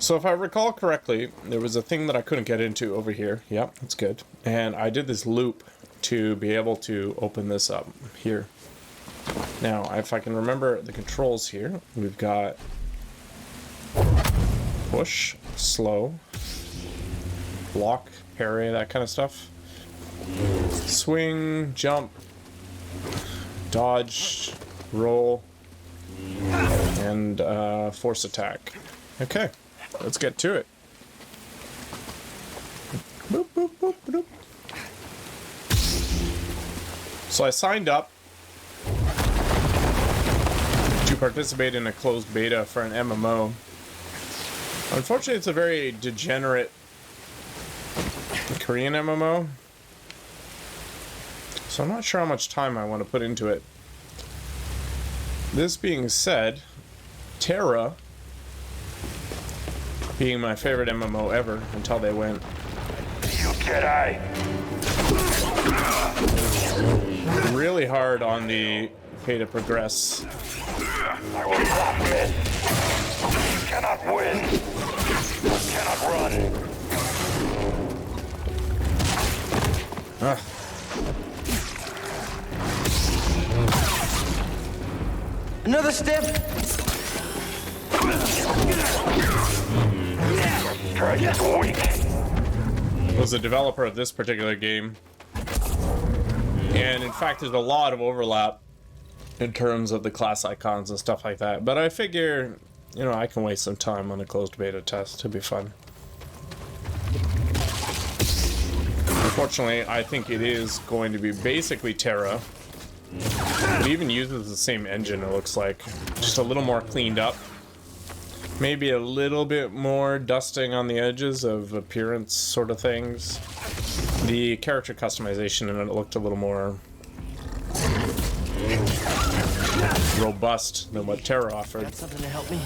So if I recall correctly, there was a thing that I couldn't get into over here. Yep, that's good. And I did this loop to be able to open this up here. Now, if I can remember the controls here, we've got push, slow, block, parry, that kind of stuff. Swing, jump, dodge, roll, and force attack. Okay, let's get to it. Boop, boop, boop, boop. So I signed up to participate in a closed beta for an MMO. Unfortunately, it's a very degenerate Korean MMO, so I'm not sure how much time I want to put into it. This being said, Terra being my favorite MMO ever until they went You Jedi. really hard on the pay to progress. I will not miss. You cannot win. You cannot run. Another step. Strike is weak. Was the developer of this particular game, and in fact there's a lot of overlap in terms of the class icons and stuff like that, but I figure, you know, I can waste some time on a closed beta test. It'll be fun. Unfortunately, I think it is going to be basically Terra. It even uses the same engine, it looks like, just a little more cleaned up. Maybe a little bit more dusting on the edges of appearance sort of things. The character customization in it looked a little more robust than what Terra offered. Got something to help me?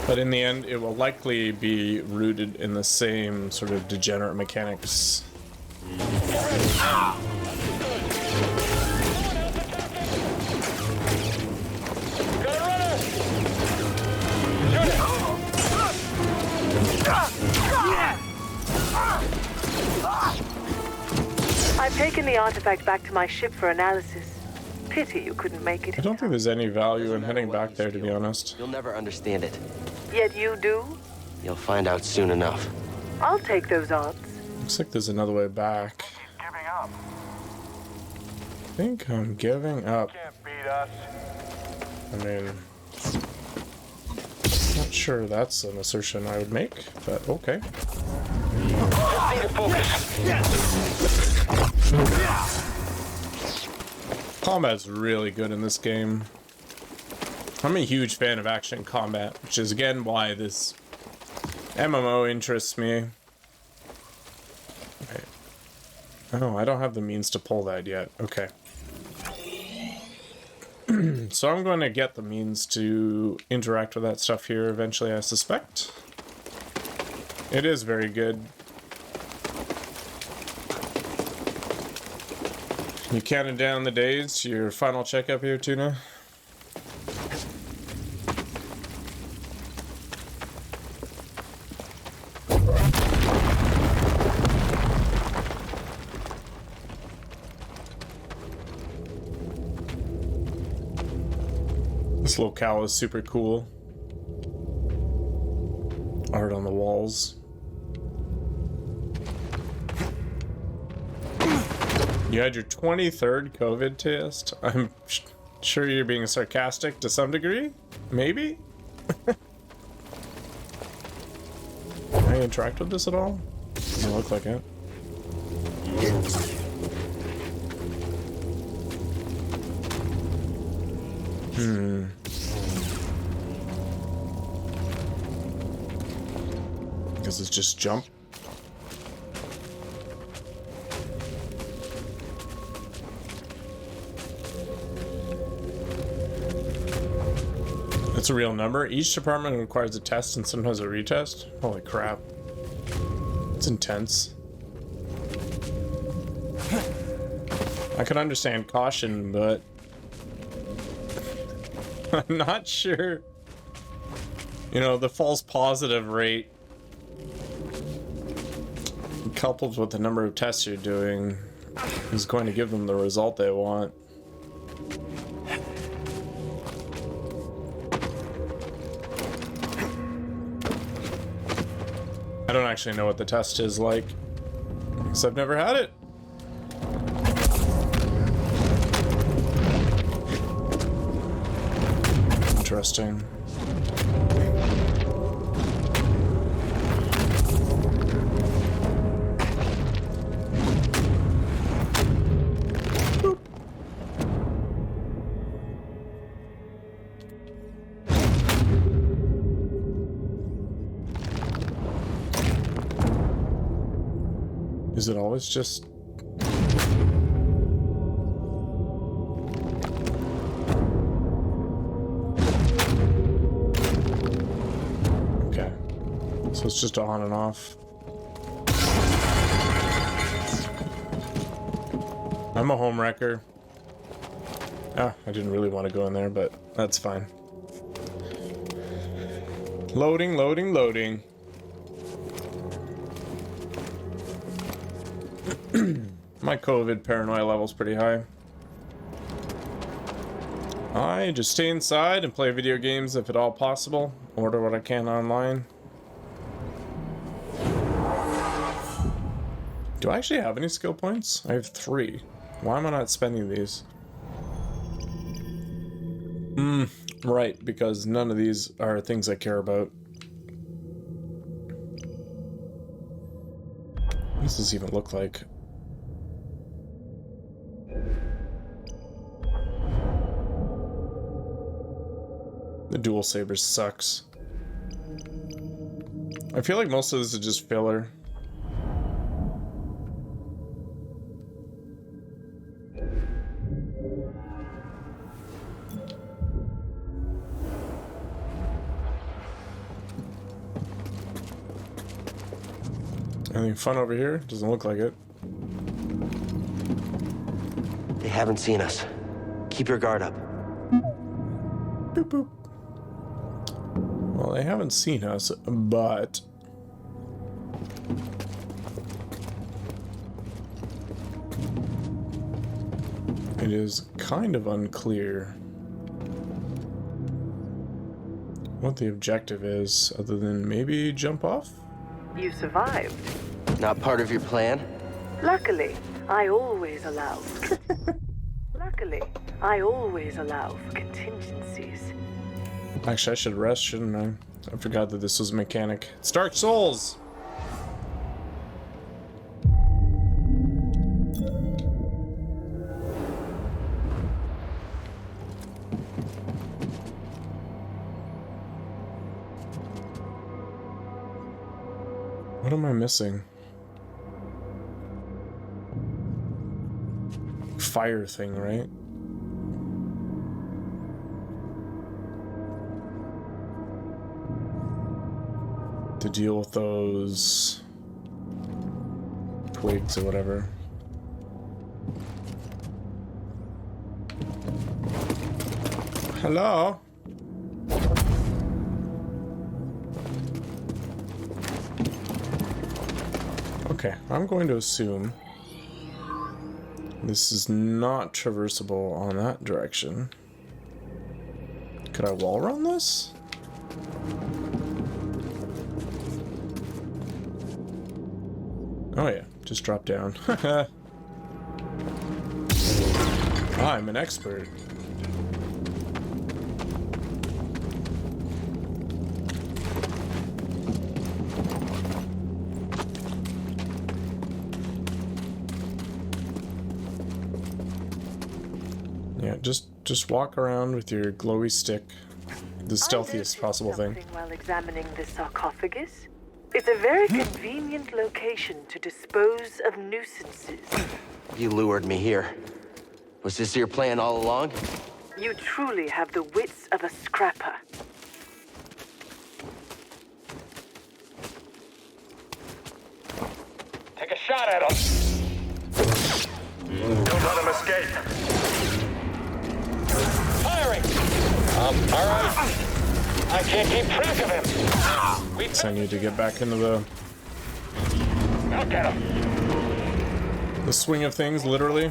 But in the end, it will likely be rooted in the same sort of degenerate mechanics. I've taken the artifact back to my ship for analysis. Pity you couldn't make it. I don't think there's any value in heading back there, to be honest. You'll never understand it. Yet you do? You'll find out soon enough. I'll take those odds. Looks like there's another way back. Giving up. I think I'm giving up. Can't beat us. I mean, not sure that's an assertion I would make, but okay. Combat's really good in this game. I'm a huge fan of action combat, which is again why this MMO interests me. Okay. Oh, I don't have the means to pull that yet. Okay. So I'm going to get the means to interact with that stuff here eventually, I suspect. It is very good. You counting down the days to your final checkup here, Tuna? This locale is super cool. Art on the walls. You had your 23rd COVID test? I'm sure you're being sarcastic to some degree? Maybe? Can I interact with this at all? Doesn't look like it. Guess it's just jump. It's a real number. Each department requires a test and sometimes a retest. Holy crap. It's intense. I can understand caution, but I'm not sure You know, the false positive rate coupled with the number of tests you're doing is going to give them the result they want. I don't actually know what the test is like, because I've never had it. Interesting. Is it always just... Okay. So it's just on and off. I'm a home wrecker. Ah, I didn't really want to go in there, but that's fine. Loading, loading, loading. My COVID paranoia level's pretty high. I just stay inside and play video games if at all possible. Order what I can online. Do I actually have any skill points? I have 3. Why am I not spending these? Right, because none of these are things I care about. What does this even look like? The dual saber sucks. I feel like most of this is just filler. Anything fun over here? Doesn't look like it. They haven't seen us. Keep your guard up. Boop boop. Well, they haven't seen us, but... it is kind of unclear what the objective is, other than maybe jump off? You survived. Not part of your plan? Luckily, I always allow. Luckily, I always allow for contingencies. Actually, I should rest, shouldn't I? I forgot that this was a mechanic. It's Dark Souls! What am I missing? Fire thing, right? To deal with those twigs or whatever. Hello? Okay, I'm going to assume this is not traversable on that direction. Could I wall run this? Oh yeah, just drop down. I'm an expert. Yeah, just walk around with your glowy stick. The stealthiest possible thing. While examining the sarcophagus, it's a very convenient location to dispose of nuisances. You lured me here. Was this your plan all along? You truly have the wits of a scrapper. Take a shot at him. Don't let him escape. Firing! All right. I can't keep track of him. So I need to get back into the I'll get him. swing of things, literally.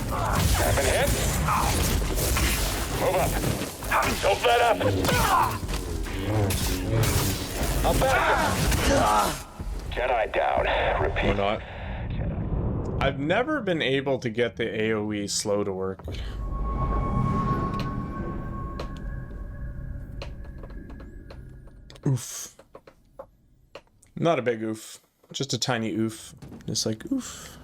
Haven't hit. Move up. Don't let up. I'll back him. Jedi down. Repeat. Or not. I've never been able to get the AoE slow to work. Oof. Not a big oof. Just a tiny oof. Just like oof.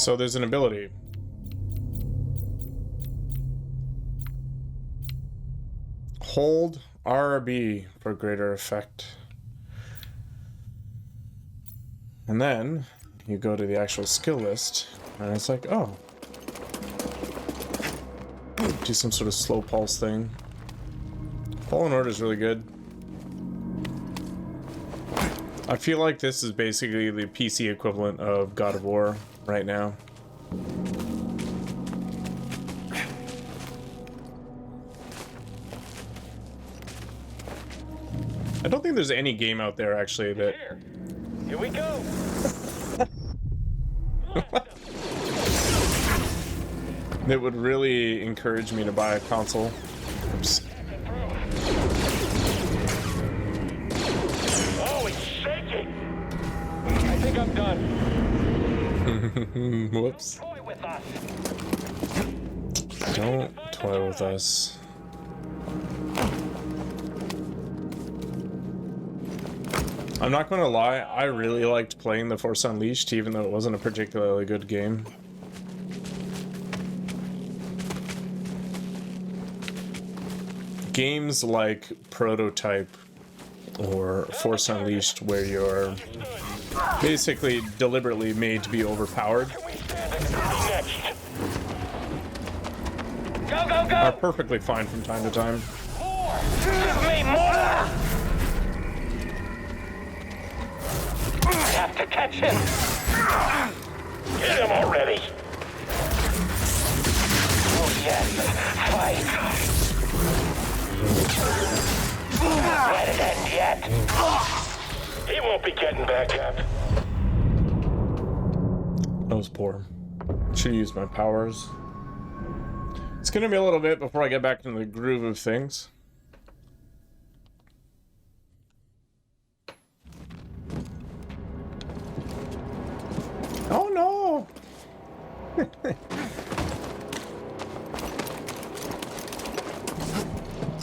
So there's an ability. Hold RB for greater effect. And then you go to the actual skill list, and it's like, oh. Do some sort of slow pulse thing. Fallen Order is really good. I feel like this is basically the PC equivalent of God of War right now. I don't think there's any game out there actually that Here we go. that would really encourage me to buy a console. Oops. Oh, it's shaking. I think I'm done. Whoops. Toy with us. Don't toy with us. I'm not gonna lie, I really liked playing The Force Unleashed, even though it wasn't a particularly good game. Games like Prototype or Force Unleashed, where you're basically deliberately made to be overpowered, Next. Go, go, are go. perfectly fine from time to time. More. Give me more. I have to catch him. Get him already. Oh, yes. Fight. Let it end yet. He won't be getting back up. That was poor. Should use my powers. It's gonna be a little bit before I get back into the groove of things. Oh no!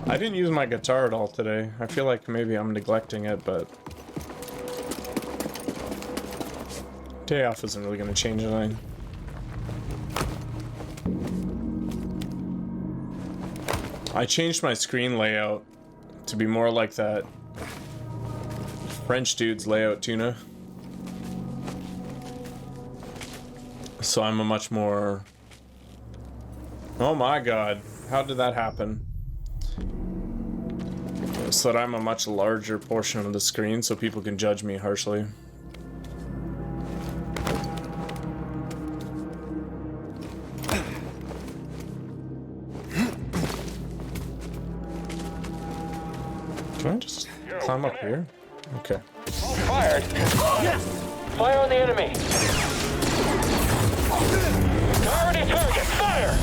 I didn't use my guitar at all today. I feel like maybe I'm neglecting it, but day off isn't really going to change anything. I changed my screen layout to be more like that French dude's layout, Tuna. So I'm a much more... Oh my god, how did that happen? So that I'm a much larger portion of the screen so people can judge me harshly. Can I just climb up here? Okay. Fired. Fire on the enemy. Priority target. Fire.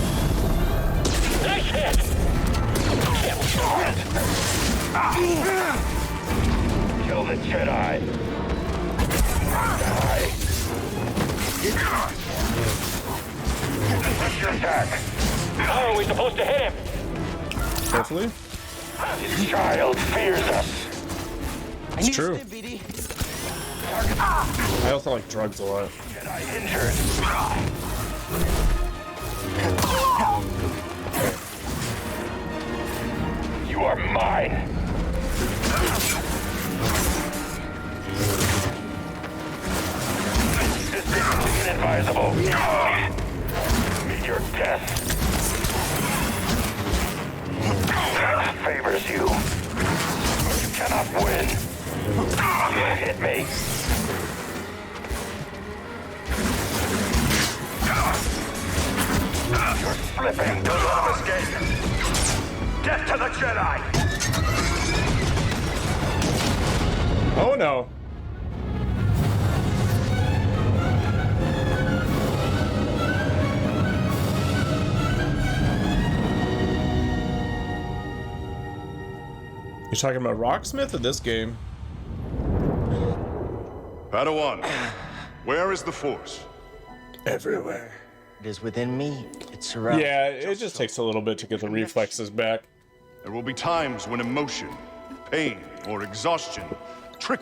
Nice hit. Kill the Jedi. Die. What's your attack? How are we supposed to hit him? Carefully? This child fears us. It's true. I also like drugs a lot. Jedi injured. You are mine. This is inadvisable. Meet your death. Favors you. You cannot win. hit me. You're slipping. Don't let him escape. Death to the Jedi. Oh no. You're talking about Rocksmith or this game? Padawan, where is the Force? Everywhere. It is within me. It surrounds. Yeah, it just takes a little bit to get the reflexes back. There will be times when emotion, pain, or exhaustion trick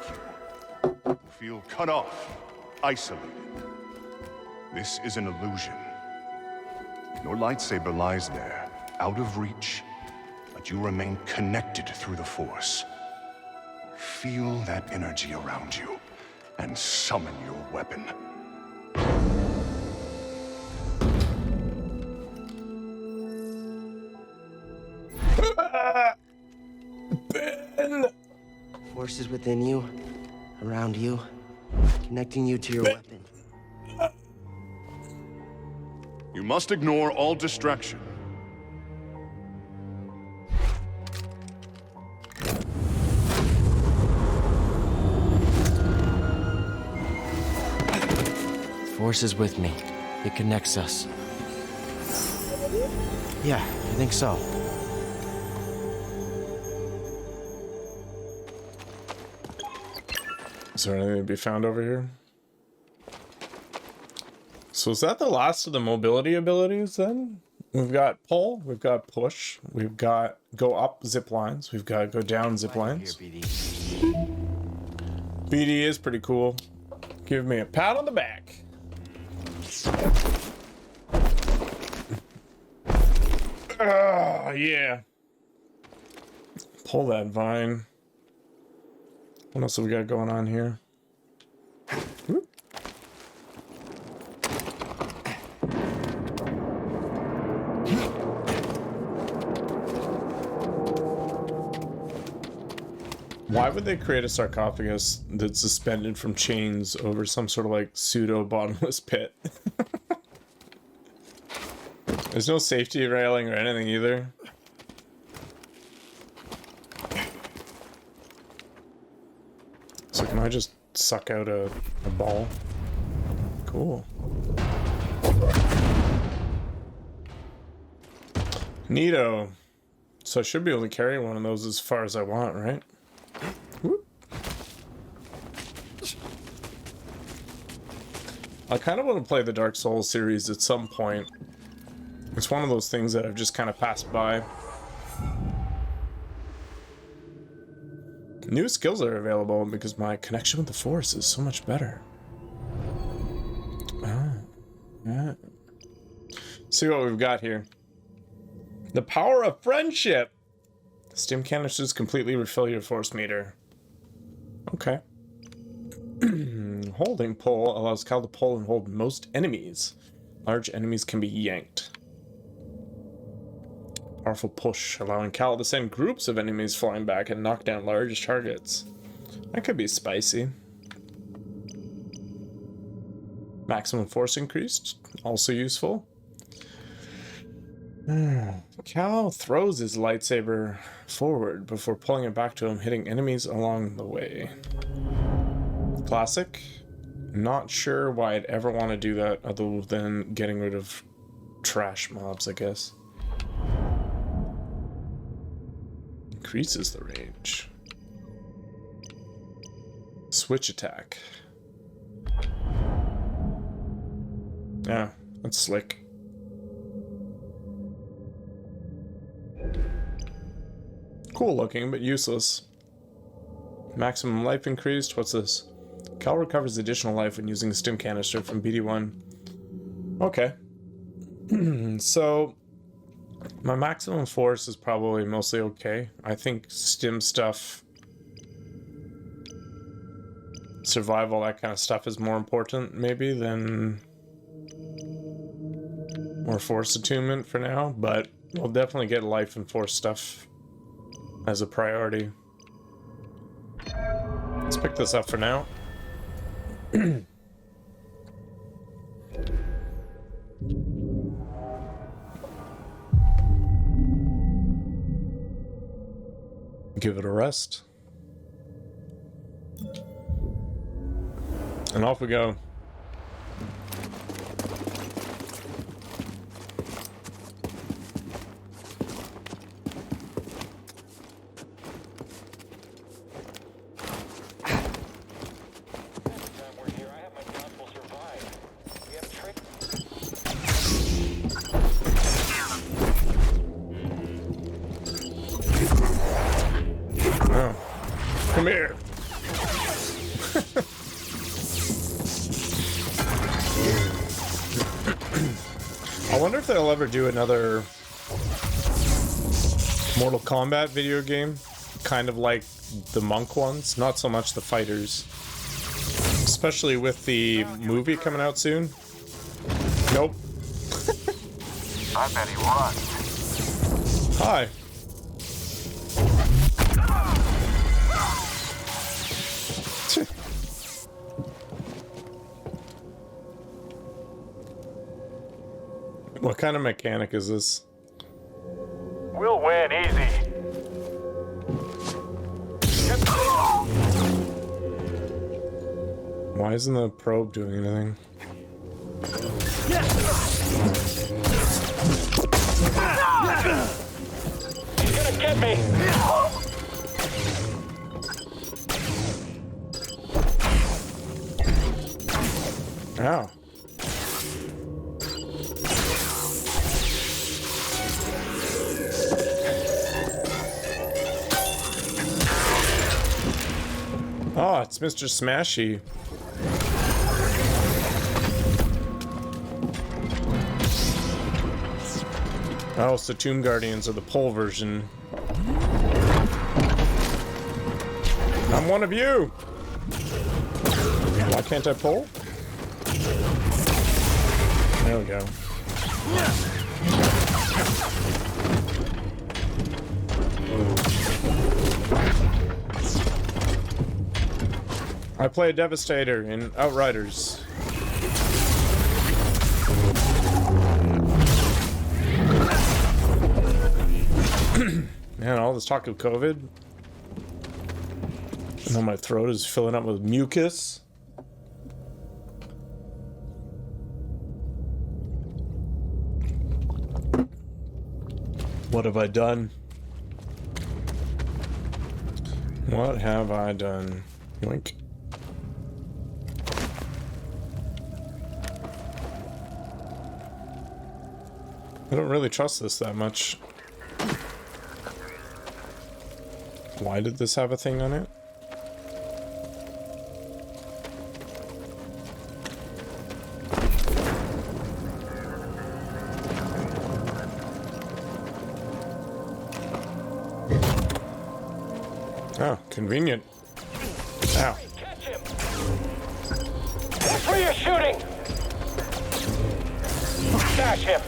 you. You feel cut off, isolated. This is an illusion. Your lightsaber lies there, out of reach, but you remain connected through the Force. Feel that energy around you, and summon your weapon. Ben! Force is within you, around you, connecting you to your weapon. You must ignore all distraction. Force is with me. It connects us. Yeah, I think so. Is there anything to be found over here? So is that the last of the mobility abilities then? We've got pull, we've got push, we've got go up zip lines, we've got go down zip lines. Here, BD. BD is pretty cool. Give me a pat on the back. Ah, yeah. Pull that vine. What else have we got going on here? Whoop. Why would they create a sarcophagus that's suspended from chains over some sort of like pseudo bottomless pit? There's no safety railing or anything either. So can I just suck out a ball? Cool. Neato. So I should be able to carry one of those as far as I want, right? Whoop. I kind of want to play the Dark Souls series at some point. It's one of those things that I've just kind of passed by. New skills are available because my connection with the Force is so much better. Oh, yeah. See what we've got here. The power of friendship. Stim canisters completely refill your Force meter. Okay. Holding pull allows Cal to pull and hold most enemies. Large enemies can be yanked. Powerful push, allowing Cal to send groups of enemies flying back and knock down large targets. That could be spicy. Maximum force increased, also useful. Cal throws his lightsaber forward before pulling it back to him, hitting enemies along the way. Classic. Not sure why I'd ever want to do that other than getting rid of trash mobs, I guess. Increases the range. Switch attack. Yeah, that's slick. Cool looking, but useless. Maximum life increased. What's this? Cal recovers additional life when using a stim canister from BD1. Okay. So, my maximum force is probably mostly okay. I think stim stuff, survival, that kind of stuff is more important maybe than more force attunement for now, but we'll definitely get life and force stuff as a priority. Let's pick this up for now. Give it a rest. And off we go. Come here. I wonder if they'll ever do another Mortal Kombat video game, kind of like the monk ones, not so much the fighters. Especially with the movie coming out soon. Nope. I bet he was. Hi. What kind of mechanic is this? We'll win easy. Why isn't the probe doing anything? He's gonna get me. Ow. Oh, it's Mr. Smashy. Oh, it's the Tomb Guardians of the pole version. I'm one of you! Why can't I pull? There we go. I play a Devastator in Outriders. Man, all this talk of COVID. And now my throat is filling up with mucus. What have I done? What have I done? Yoink. I don't really trust this that much. Why did this have a thing on it? Oh, convenient. Ow. Catch him. That's where you're shooting. Smash him.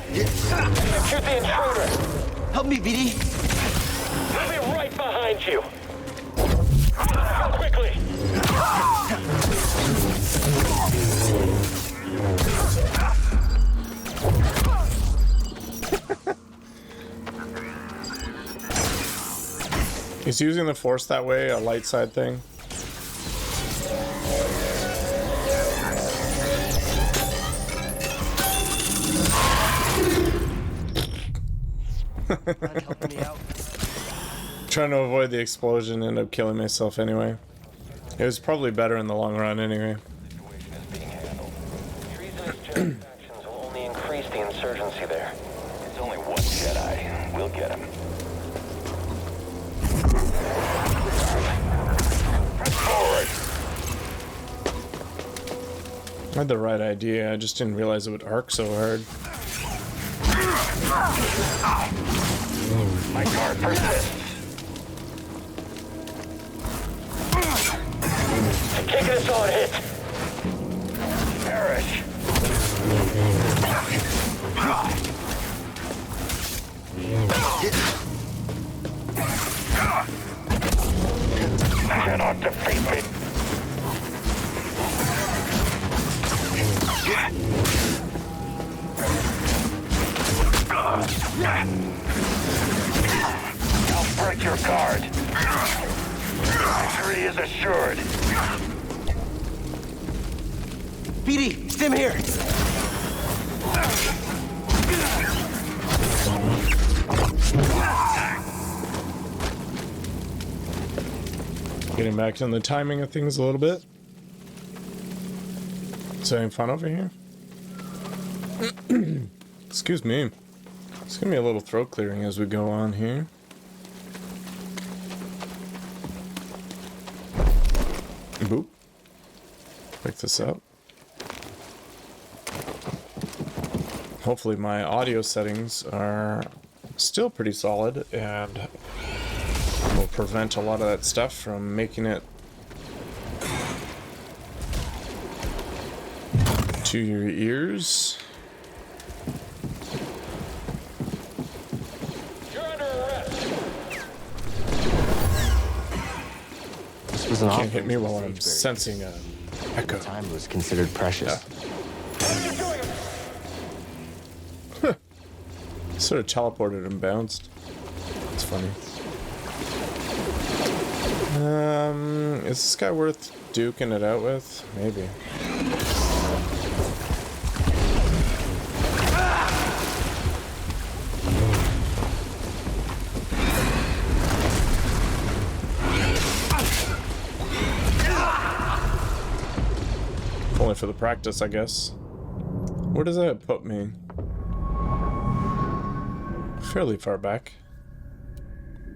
Shoot the intruder. Help me, BD. He'll be right behind you. Go quickly. He's using the Force that way, a light side thing. Help me out. Trying to avoid the explosion, end up killing myself anyway. It was probably better in the long run anyway. Situation is being handled. Treasonous Jedi factions will only increase the insurgency there. It's only one Jedi. We'll get him. Press forward. I had the right idea, I just didn't realize it would arc so hard. My guard persists. Taking us on hit. Perish. Cannot defeat me. I'll break your guard. Victory is assured. BD, stim here. Getting back to the timing of things a little bit. Is having fun over here? Excuse me. It's gonna be a little throat clearing as we go on here. Boop. Pick this up. Hopefully my audio settings are still pretty solid and will prevent a lot of that stuff from making it to your ears. You're under arrest. This was an Can't hit offering me to the while I'm Sageberry. sensing a echo. Time was considered precious. Sort of teleported and bounced. It's funny. Is this guy worth duking it out with? Maybe. Only for the practice, I guess. Where does that put me? Fairly far back.